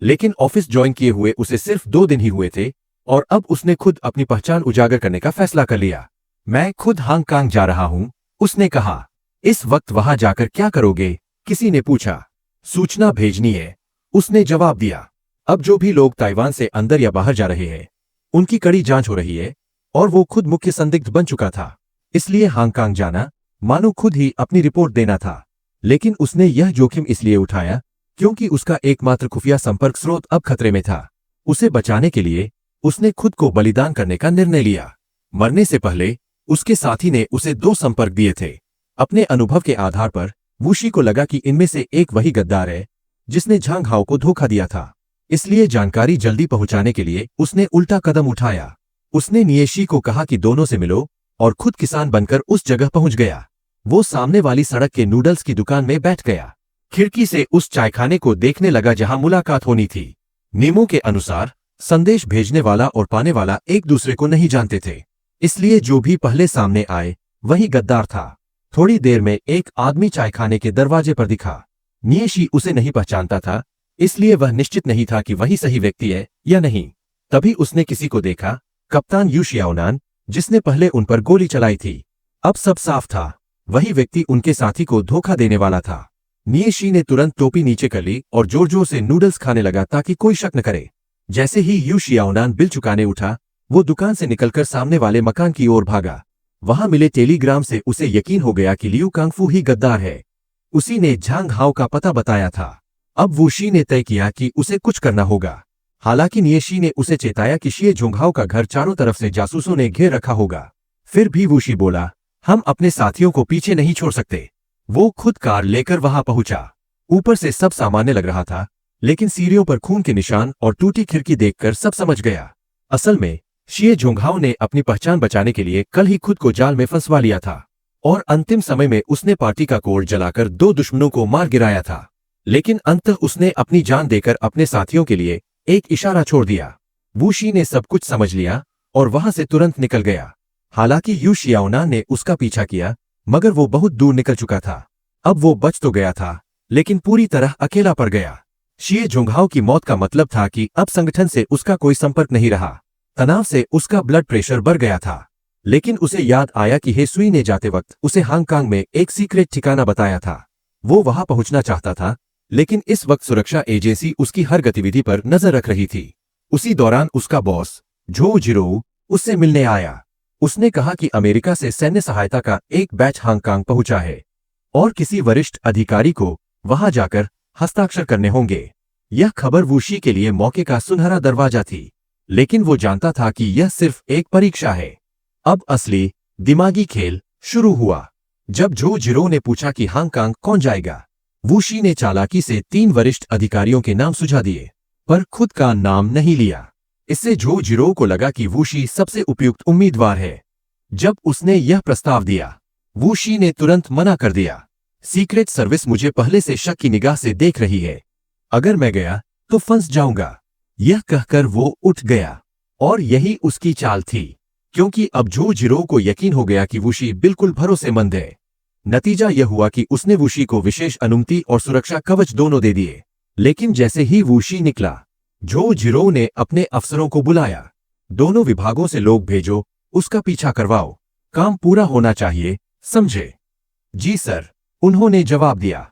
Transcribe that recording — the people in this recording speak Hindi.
लेकिन ऑफिस ज्वाइन किए हुए उसे सिर्फ 2 दिन ही हुए थे और अब उसने खुद अपनी पहचान उजागर करने का फैसला कर लिया। मैं खुद हांगकांग जा रहा हूं, उसने कहा। इस वक्त वहां जाकर क्या करोगे? किसी ने पूछा। सूचना भेजनी है, उसने जवाब दिया। अब जो भी लोग ताइवान से अंदर या बाहर जा रहे हैं, उनकी कड़ी जांच हो रही है और वो खुद मुख्य संदिग्ध बन चुका था। इसलिए हांगकांग जाना मानो खुद ही अपनी रिपोर्ट देना था। लेकिन उसने यह जोखिम इसलिए उठाया क्योंकि उसका एकमात्र खुफिया संपर्क स्रोत अब खतरे में था। उसे बचाने के लिए उसने खुद को बलिदान करने का निर्णय लिया। मरने से पहले उसके साथी ने उसे 2 संपर्क दिए थे। अपने अनुभव के आधार पर वूशी को लगा कि इनमें से एक वही गद्दार है जिसने झांग हाओ को धोखा दिया था। इसलिए जानकारी जल्दी पहुंचाने के लिए उसने उल्टा कदम उठाया। उसने नियेशी को कहा कि दोनों से मिलो और खुद किसान बनकर उस जगह पहुंच गया। वो सामने वाली सड़क के नूडल्स की दुकान में बैठ गया। खिड़की से उस चायखाने को देखने लगा जहां मुलाकात होनी थी। नियमों के अनुसार संदेश भेजने वाला और पाने वाला एक दूसरे को नहीं जानते थे, इसलिए जो भी पहले सामने आए वही गद्दार था। थोड़ी देर में एक आदमी चायखाने के दरवाजे पर दिखा। नियेशी उसे नहीं पहचानता था, इसलिए वह निश्चित नहीं था कि वही सही व्यक्ति है या नहीं। तभी उसने किसी को देखा, कप्तान यू शियाओनान, जिसने पहले उन पर गोली चलाई थी। अब सब साफ था, वही व्यक्ति उनके साथी को धोखा देने वाला था। नियेशी ने तुरंत टोपी नीचे कर ली और जोर जोर से नूडल्स खाने लगा ताकि कोई शक न करे। जैसे ही यू शियाओनान बिल चुकाने उठा, वो दुकान से निकलकर सामने वाले मकान की ओर भागा। वहां मिले टेलीग्राम से उसे यकीन हो गया कि लियू कांगफू ही गद्दार है। उसी ने झांग हाओ का पता बताया था। अब वूशी ने तय किया कि उसे कुछ करना होगा। हालांकि नियेशी ने उसे चेताया कि शिए झोंगहाओ का घर चारों तरफ से जासूसों ने घेर रखा होगा। फिर भी वूशी बोला, हम अपने साथियों को पीछे नहीं छोड़ सकते। वो खुद कार लेकर वहां पहुंचा। ऊपर से सब सामान्य लग रहा था, लेकिन सीढ़ियों पर खून के निशान और टूटी खिड़की देखकर सब समझ गया। असल में शिए झोंगहाओ ने अपनी पहचान बचाने के लिए कल ही खुद को जाल में फंसवा लिया था और अंतिम समय में उसने पार्टी का कोड जलाकर 2 दुश्मनों को मार गिराया था। लेकिन अंततः उसने अपनी जान देकर अपने साथियों के लिए एक इशारा छोड़ दिया। वूशी ने सब कुछ समझ लिया और वहां से तुरंत निकल गया। हालांकि यू शियाओनान ने उसका पीछा किया, मगर वो बहुत दूर निकल चुका था। अब वो बच तो गया था, लेकिन पूरी तरह अकेला पड़ गया। शिए झोंगहाओ की मौत का मतलब था कि अब संगठन से उसका कोई संपर्क नहीं रहा। तनाव से उसका ब्लड प्रेशर बढ़ गया था। लेकिन उसे याद आया कि हे सुई ने जाते वक्त उसे हांगकांग में एक सीक्रेट ठिकाना बताया था। वो वहां पहुंचना चाहता था, लेकिन इस वक्त सुरक्षा एजेंसी उसकी हर गतिविधि पर नजर रख रही थी। उसी दौरान उसका बॉस झो जिरोऊ उससे मिलने आया। उसने कहा कि अमेरिका से सैन्य सहायता का एक बैच हांगकांग पहुंचा है और किसी वरिष्ठ अधिकारी को वहां जाकर हस्ताक्षर करने होंगे। यह खबर वूशी के लिए मौके का सुनहरा दरवाजा थी, लेकिन वो जानता था कि यह सिर्फ एक परीक्षा है। अब असली दिमागी खेल शुरू हुआ। जब झो जिरोऊ ने पूछा कि हांगकांग कौन जाएगा, वूशी ने चालाकी से 3 वरिष्ठ अधिकारियों के नाम सुझा दिए, पर खुद का नाम नहीं लिया। इससे झो जिरोऊ को लगा कि वूशी सबसे उपयुक्त उम्मीदवार है। जब उसने यह प्रस्ताव दिया, वूशी ने तुरंत मना कर दिया। सीक्रेट सर्विस मुझे पहले से शक की निगाह से देख रही है। अगर मैं गया तो फंस जाऊंगा। यह कहकर वो उठ गया। और यही उसकी चाल थी, क्योंकि अब झो जिरोऊ को यकीन हो गया कि वूशी बिल्कुल भरोसेमंद है। नतीजा यह हुआ कि उसने वूशी को विशेष अनुमति और सुरक्षा कवच दोनों दे दिए। लेकिन जैसे ही वूशी निकला, झो जिरोऊ ने अपने अफसरों को बुलाया। दोनों विभागों से लोग भेजो, उसका पीछा करवाओ। काम पूरा होना चाहिए, समझे? जी सर, उन्होंने जवाब दिया।